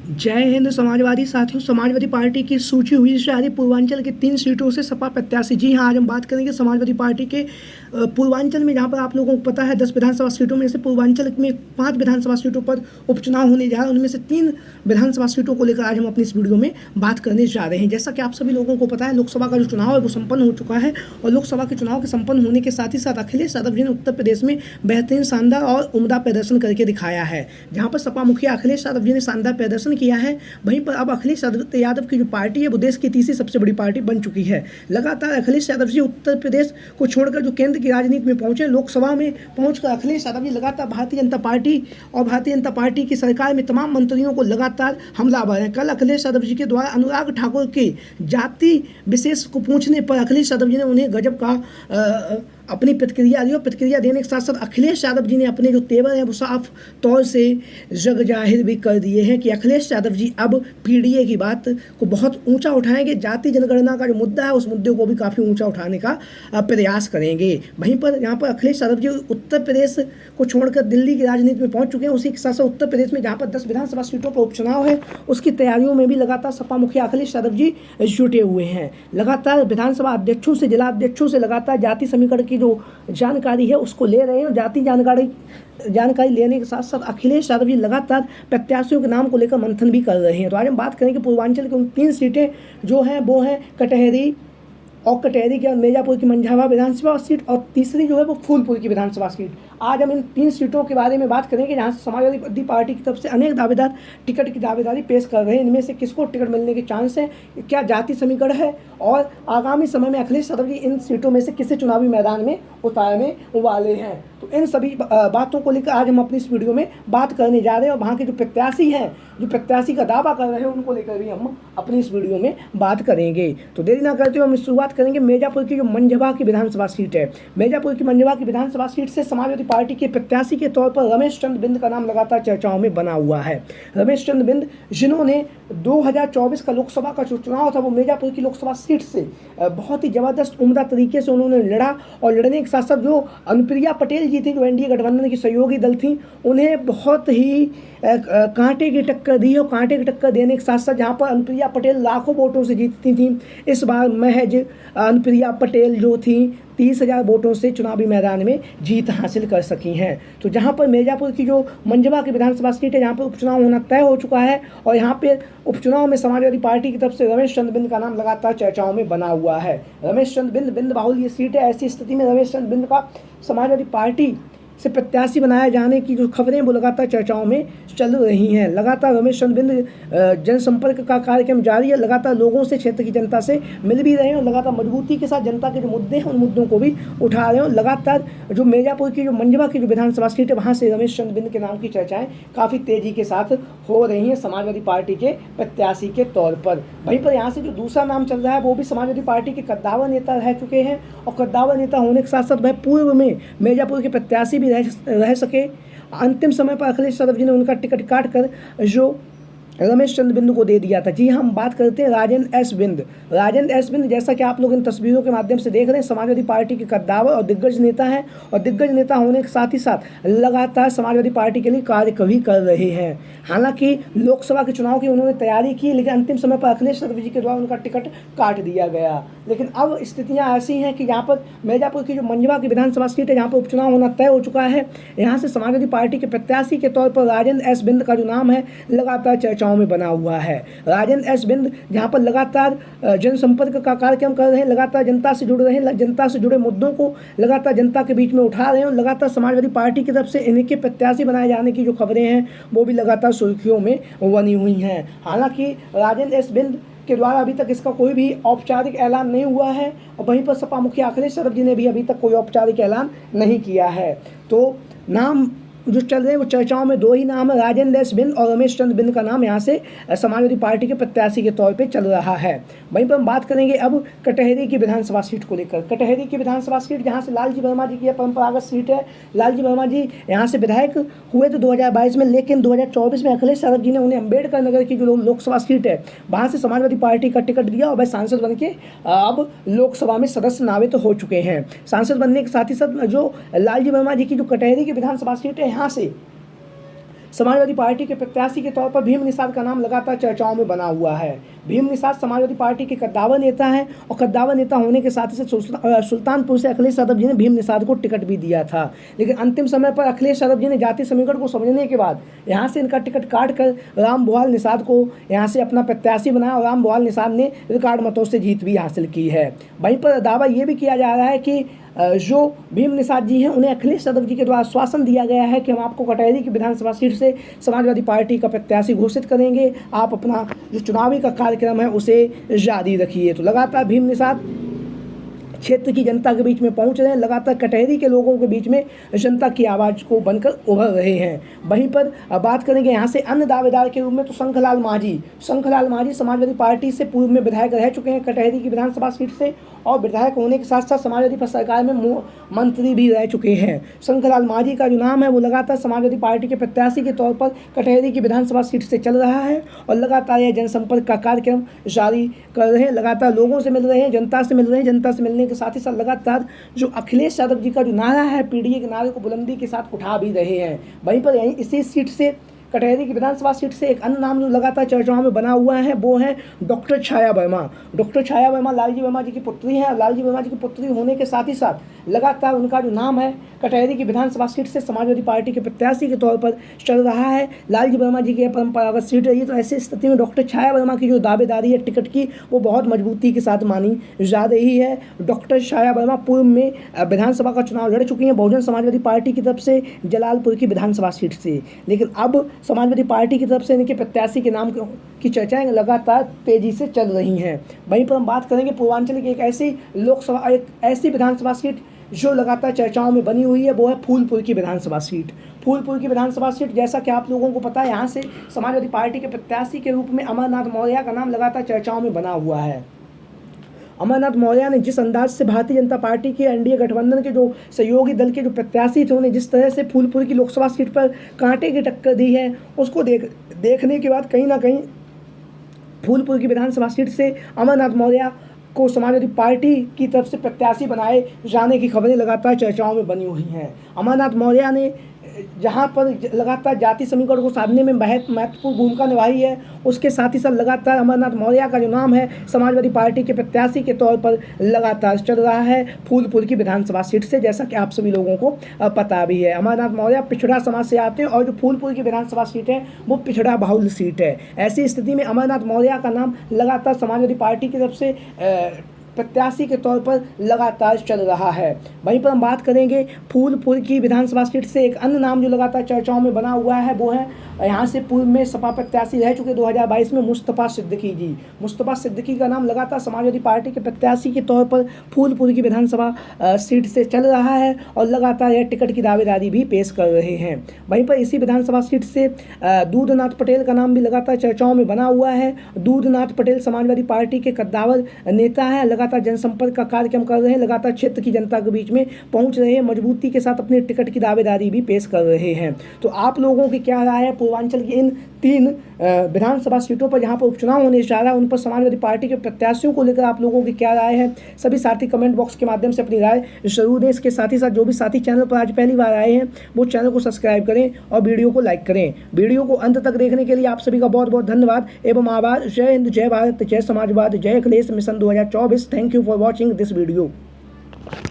जय हिंद समाजवादी साथियों। समाजवादी पार्टी की सूची हुई जारी पूर्वांचल के 3 सीटों से सपा प्रत्याशी। जी हाँ, आज हम बात करेंगे समाजवादी पार्टी के पूर्वांचल में, जहाँ पर आप लोगों को पता है 10 विधानसभा सीटों में से पूर्वांचल में 5 विधानसभा सीटों पर उपचुनाव होने जा रहा है। उनमें से 3 विधानसभा सीटों को लेकर आज हम अपनी इस वीडियो में बात करने जा रहे हैं। जैसा कि आप सभी लोगों को पता है, लोकसभा का जो चुनाव है वो संपन्न हो चुका है और लोकसभा के चुनाव के संपन्न होने के साथ ही साथ अखिलेश यादव जी ने उत्तर प्रदेश में बेहतरीन, शानदार और उम्दा प्रदर्शन करके दिखाया है। जहाँ पर सपा मुखिया अखिलेश यादव जी ने शानदार प्रदर्शन किया है, वहीं पर अब अखिलेश यादव की जो पार्टी है वो देश की तीसरी सबसे बड़ी पार्टी बन चुकी है। लगातार अखिलेश यादव जी उत्तर प्रदेश को छोड़कर जो केंद्र की राजनीति में पहुंचे, लोकसभा में पहुंचकर अखिलेश यादव जी लगातार भारतीय जनता पार्टी और भारतीय जनता पार्टी की सरकार में तमाम मंत्रियों को लगातार हमलावर हैं। कल अखिलेश यादव जी के द्वारा अनुराग ठाकुर के जाति विशेष को पूछने पर अखिलेश यादव जी ने उन्हें गजब का अपनी प्रतिक्रिया दी और प्रतिक्रिया देने के साथ साथ अखिलेश यादव जी ने अपने जो तेवर हैं वो साफ तौर से जग जाहिर भी कर दिए हैं कि अखिलेश यादव जी अब पीडीए की बात को बहुत ऊंचा उठाएंगे। जाति जनगणना का जो मुद्दा है उस मुद्दे को भी काफ़ी ऊंचा उठाने का प्रयास करेंगे। वहीं पर यहाँ पर अखिलेश यादव जी उत्तर प्रदेश को छोड़कर दिल्ली की राजनीति में पहुँच चुके हैं। उसी के साथ साथ उत्तर प्रदेश में जहाँ पर 10 विधानसभा सीटों पर उपचुनाव है, उसकी तैयारियों में भी लगातार सपा मुखिया अखिलेश यादव जी जुटे हुए हैं। लगातार विधानसभा अध्यक्षों से, जिला अध्यक्षों से लगातार जाति समीकरण की जो जानकारी है उसको ले रहे हैं। जाति जानकारी लेने के साथ साथ अखिलेश यादव जी लगातार प्रत्याशियों के नाम को लेकर मंथन भी कर रहे हैं। तो आज हम बात करेंगे पूर्वांचल की उन 3 सीटें जो हैं वो हैं कटहरी के मिर्जापुर की मंझावा विधानसभा सीट और तीसरी जो है वो फूलपुर की विधानसभा सीट। आज हम इन 3 सीटों के बारे में बात करेंगे जहाँ समाजवादी पार्टी की तरफ से अनेक दावेदार टिकट की दावेदारी पेश कर रहे हैं। इनमें से किसको टिकट मिलने के चांस हैं, क्या जाति समीकरण है और आगामी समय में अखिलेश यादव जी इन सीटों में से किसे चुनावी मैदान में उतारने वाले हैं। तो इन सभी बातों को लेकर आज हम अपनी इस वीडियो में बात करने जा रहे हैं और वहाँ के जो प्रत्याशी हैं, जो प्रत्याशी का दावा कर रहे हैं, उनको लेकर भी हम अपनी इस वीडियो में बात करेंगे। तो देरी ना करते हुए हम शुरुआत करेंगे मिर्जापुर की जो मंझवा की विधानसभा सीट है। मिर्जापुर की मंझवा की विधानसभा सीट से समाजवादी पार्टी के प्रत्याशी के तौर पर रमेश चंद्र बिंद का नाम लगातार चर्चाओं में बना हुआ है। रमेश चंद्र बिंद जिन्होंने 2024 का लोकसभा का जो चुनाव था वो मिर्जापुर की लोकसभा सीट से बहुत ही ज़बरदस्त उम्दा तरीके से उन्होंने लड़ा और लड़ने के साथ साथ जो अनुप्रिया पटेल जी थी, जो एनडीए गठबंधन की सहयोगी दल थी, उन्हें बहुत ही कांटे की टक्कर दी और कांटे की टक्कर देने के साथ साथ जहाँ पर अनुप्रिया पटेल लाखों वोटों से जीतती थी, इस बार महज अनुप्रिया पटेल जो थी 30,000 वोटों से चुनावी मैदान में जीत हासिल कर सकी हैं। तो जहाँ पर मिर्जापुर की जो मंझवा की विधानसभा सीट है, जहाँ पर उपचुनाव होना तय हो चुका है और यहाँ पे उपचुनाव में समाजवादी पार्टी की तरफ से रमेश चंद्र बिंद का नाम लगातार चर्चाओं में बना हुआ है। रमेश चंद्र बिंद बाहुल ये सीट है। ऐसी स्थिति में रमेश चंद्र बिंद का समाजवादी पार्टी से प्रत्याशी बनाए जाने की जो खबरें वो लगातार चर्चाओं में चल रही हैं। लगातार रमेश चंद्र बिंद जनसंपर्क का कार्यक्रम जारी है, लगातार लोगों से, क्षेत्र की जनता से मिल भी रहे हैं और लगातार मजबूती के साथ जनता के जो मुद्दे हैं उन मुद्दों को भी उठा रहे हैं। लगातार जो मिर्जापुर की जो मंझवा की जो विधानसभा सीट है वहाँ से रमेश चंद्र बिंद के नाम की चर्चाएँ काफ़ी तेज़ी के साथ हो रही हैं समाजवादी पार्टी के प्रत्याशी के तौर पर। वहीं पर यहाँ से जो दूसरा नाम चल रहा है वो भी समाजवादी पार्टी के कद्दावर नेता रह चुके हैं और कद्दावर नेता होने के साथ साथ वह पूर्व में मिर्जापुर के प्रत्याशी रह सके। अंतिम समय पर अखिलेश यादव जी ने उनका टिकट काट कर जो रमेश चंद्र बिंद को दे दिया था। जी हम बात करते हैं राजेंद्र एस बिंद। जैसा कि आप लोग इन तस्वीरों के माध्यम से देख रहे हैं, समाजवादी पार्टी के कद्दावर और दिग्गज नेता हैं और दिग्गज नेता होने के साथ ही साथ लगातार समाजवादी पार्टी के लिए कार्य भी कर रहे हैं। हालांकि लोकसभा के चुनाव की उन्होंने तैयारी की, लेकिन अंतिम समय पर अखिलेश यादव जी के द्वारा उनका टिकट काट दिया गया। लेकिन अब स्थितियाँ ऐसी हैं कि यहाँ पर मिर्जापुर की जो मंझवा की विधानसभा सीट है, जहाँ पर उपचुनाव होना तय हो चुका है, यहाँ से समाजवादी पार्टी के प्रत्याशी के तौर पर राजेंद्र एस बिंद का जो नाम है लगातार चर्चाओं में बना हुआ है। राजेंद्र एस बिंद जहां पर लगातार जनसंपर्क का कार्यक्रम कर रहे हैं, लगातार जनता से जुड़ रहे हैं, जनता से जुड़े मुद्दों को लगातार जनता के बीच में उठा रहे हैं और लगातार समाजवादी पार्टी की तरफ से इनके प्रत्याशी बनाए जाने की जो खबरें हैं वो भी लगातार सुर्खियों में बनी हुई हैं। हालांकि राजेंद्र एस बिंद के द्वारा अभी तक इसका कोई भी औपचारिक ऐलान नहीं हुआ है और वहीं पर सपा मुखिया अखिलेश यादव जी ने भी अभी तक कोई औपचारिक ऐलान नहीं किया है। तो नाम जो चल रहे हैं वो चर्चाओं में 2 ही नाम है, राजेंद्र एस बिंद और रमेश चंद्र बिंद का नाम यहाँ से समाजवादी पार्टी के प्रत्याशी के तौर पे चल रहा है। वहीं पर हम बात करेंगे अब कटहरी की विधानसभा सीट को लेकर। कटहरी की विधानसभा सीट जहाँ से लालजी वर्मा जी की परंपरागत सीट है। लालजी वर्मा जी यहाँ से विधायक हुए थे 2022 में, लेकिन 2024 में अखिलेश यादव जी ने उन्हें अम्बेडकर नगर की जो लोकसभा सीट है वहाँ से समाजवादी पार्टी का टिकट दिया और वह सांसद बन के अब लोकसभा में सदस्य नामित हो चुके हैं। सांसद बनने के साथ ही साथ जो लालजी वर्मा जी की जो कटहरी की विधानसभा सीट है, यहाँ से समाजवादी पार्टी के प्रत्याशी के तौर पर भीम निषाद का नाम लगातार चर्चाओं में बना हुआ है। भीम निषाद समाजवादी पार्टी के कद्दावर नेता हैं और कद्दावर नेता होने के साथ ही सुल्तानपुर से अखिलेश यादव जी ने भीम निषाद को टिकट भी दिया था, लेकिन अंतिम समय पर अखिलेश यादव जी ने जाति समीकरण को समझने के बाद यहाँ से इनका टिकट काट कर राम भुआल निषाद को यहाँ से अपना प्रत्याशी बनाया और राम भुआल निषाद ने रिकॉर्ड मतों से जीत भी हासिल की है। वहीं पर दावा ये भी किया जा रहा है कि जो भीम निषाद जी हैं उन्हें अखिलेश यादव जी के द्वारा आश्वासन दिया गया है कि हम आपको कटहरी की विधानसभा सीट से समाजवादी पार्टी का प्रत्याशी घोषित करेंगे, आप अपना जो चुनावी का कार्यक्रम है उसे जारी रखिए। तो लगातार भीम निषाद क्षेत्र की जनता के बीच में पहुंच रहे हैं, लगातार कटहरी के लोगों के बीच में जनता की आवाज़ को बनकर उभर रहे हैं। वहीं पर बात करेंगे यहाँ से अन्य दावेदार के रूप में तो शंखलाल माझी समाजवादी पार्टी से पूर्व में विधायक रह चुके हैं कटहरी की विधानसभा सीट से, और विधायक होने के साथ साथ समाजवादी सरकार में मंत्री भी रह चुके हैं। शंखलाल माझी का जो नाम है वो लगातार समाजवादी पार्टी के प्रत्याशी के तौर पर कटहरी की विधानसभा सीट से चल रहा है और लगातार यह जनसंपर्क का कार्यक्रम जारी कर रहे हैं, लगातार लोगों से मिल रहे हैं, जनता से मिल रहे हैं। जनता से मिलने के साथ ही साथ लगातार जो अखिलेश यादव जी का जो नारा है पीडीए के नारे को बुलंदी के साथ उठा भी रहे हैं। वहीं पर यहीं इसी सीट से कटहरी की विधानसभा सीट से एक अन्य नाम जो लगातार चर्चाओं में बना हुआ है वो है डॉक्टर छाया वर्मा। डॉक्टर छाया वर्मा लालजी वर्मा जी की पुत्री हैं और लालजी वर्मा जी की पुत्री होने के साथ ही साथ लगातार उनका जो नाम है कटहरी की विधानसभा सीट से समाजवादी पार्टी के प्रत्याशी के तौर पर चल रहा है। लालजी वर्मा जी की परंपरागत सीट रही है, तो ऐसी स्थिति में डॉक्टर छाया वर्मा की जो दावेदारी है टिकट की वो बहुत मजबूती के साथ मानी जा रही है। डॉक्टर छाया वर्मा पूर्व में विधानसभा का चुनाव लड़ चुकी हैं बहुजन समाजवादी पार्टी की तरफ से जलालपुर की विधानसभा सीट से, लेकिन अब समाजवादी पार्टी की तरफ से इनके प्रत्याशी के नाम की चर्चाएं लगातार तेजी से चल रही हैं। वहीं पर हम बात करेंगे पूर्वांचल की एक ऐसी विधानसभा सीट जो लगातार चर्चाओं में बनी हुई है, वो है फूलपुर की विधानसभा सीट। फूलपुर की विधानसभा सीट, जैसा कि आप लोगों को पता है, यहाँ से समाजवादी पार्टी के प्रत्याशी के रूप में अमरनाथ मौर्य का नाम लगातार चर्चाओं में बना हुआ है। अमरनाथ मौर्य ने जिस अंदाज से भारतीय जनता पार्टी के एनडीए गठबंधन के जो सहयोगी दल के जो प्रत्याशी थे उन्हें जिस तरह से फूलपुर की लोकसभा सीट पर कांटे की टक्कर दी है, उसको देखने के बाद कहीं ना कहीं फूलपुर की विधानसभा सीट से अमरनाथ मौर्य को समाजवादी पार्टी की तरफ से प्रत्याशी बनाए जाने की खबरें लगातार चर्चाओं में बनी हुई हैं। अमरनाथ मौर्य ने जहां पर लगातार जाति समीकरण को साधने में बहुत महत्वपूर्ण भूमिका निभाई है, उसके साथ ही साथ लगातार अमरनाथ मौर्य का जो नाम है समाजवादी पार्टी के प्रत्याशी के तौर पर लगातार चल रहा है फूलपुर की विधानसभा सीट से, जैसा कि आप सभी लोगों को पता भी है। अमरनाथ मौर्य पिछड़ा समाज से आते हैं और जो फूलपुर की विधानसभा सीट है वो पिछड़ा बहुल सीट है। ऐसी स्थिति में अमरनाथ मौर्य का नाम लगातार समाजवादी पार्टी की तरफ से प्रत्याशी के तौर पर लगातार चल रहा है। वहीं पर हम बात करेंगे फूलपुर की विधानसभा सीट से एक अन्य नाम जो लगातार चर्चाओं में बना हुआ है वो है यहाँ से पूर्व में सपा प्रत्याशी रह चुके 2022 में मुस्तफ़ा सिद्दीकी जी। मुस्तफ़ा सिद्दीकी का नाम लगातार समाजवादी पार्टी के प्रत्याशी के तौर पर फूलपुर की विधानसभा सीट से चल रहा है और लगातार यह टिकट की दावेदारी भी पेश कर रहे हैं। वहीं पर इसी विधानसभा सीट से दूधनाथ पटेल का नाम भी लगातार चर्चाओं में बना हुआ है। दूधनाथ पटेल समाजवादी पार्टी के कद्दावर नेता हैं, लगातार जनसंपर्क का कार्यक्रम कर रहे हैं, लगातार क्षेत्र की जनता के बीच में पहुंच रहे हैं, मजबूती के साथ अपने टिकट की दावेदारी भी पेश कर रहे हैं। तो आप लोगों की क्या राय है पूर्वांचल की इन 3 विधानसभा सीटों पर जहां पर उपचुनाव होने जा रहा है उन पर समाजवादी पार्टी के प्रत्याशियों को लेकर आप लोगों की क्या राय है? सभी साथी कमेंट बॉक्स के माध्यम से अपनी राय जरूर दें। इसके साथ ही साथ जो भी साथी चैनल पर आज पहली बार आए हैं वो चैनल को सब्सक्राइब करें और वीडियो को लाइक करें। वीडियो को अंत तक देखने के लिए आप सभी का बहुत बहुत धन्यवाद एवं आभार। जय हिंद, जय भारत, जय समाजवाद, जय Akhilesh mission 2024। Thank you for watching this video.